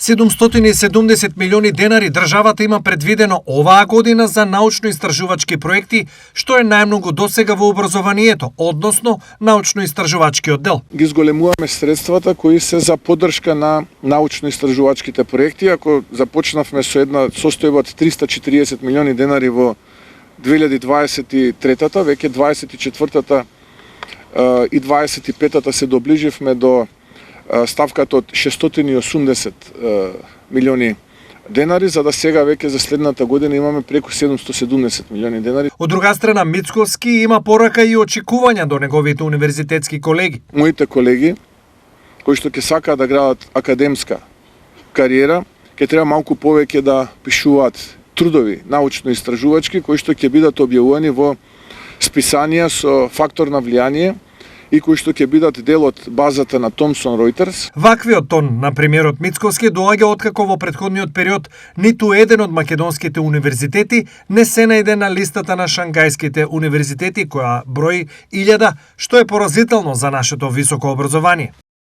770 милиони денари државата има предвидено оваа година за научно-истражувачки проекти, што е најмногу досега во образованието, односно научно-истражувачкиот дел. Ги зголемуваме средствата кои се за поддршка на научно-истражувачките проекти. Ако започнавме со една состојба од 340 милиони денари во 2023-та, веќе 24-та и 25-та се доближивме до ставката од 680 милиони денари, за да сега веќе за следната година имаме преку 770 милиони денари. Од друга страна, Мицковски има порака и очекувања до неговите универзитетски колеги. Моите колеги, кои што ќе сакаат да градат академска кариера, ќе треба малку повеќе да пишуваат трудови научно-истражувачки, кои што ќе бидат објавувани во списанија со фактор на влијание и кои што ќе бидат дел од базата на Thomson Reuters. Ваквиот тон на премиерот Мицковски доаѓа откако во претходниот период ниту еден од македонските универзитети не се најде на листата на шангајските универзитети, која брои 1000, што е поразително за нашето високо образование.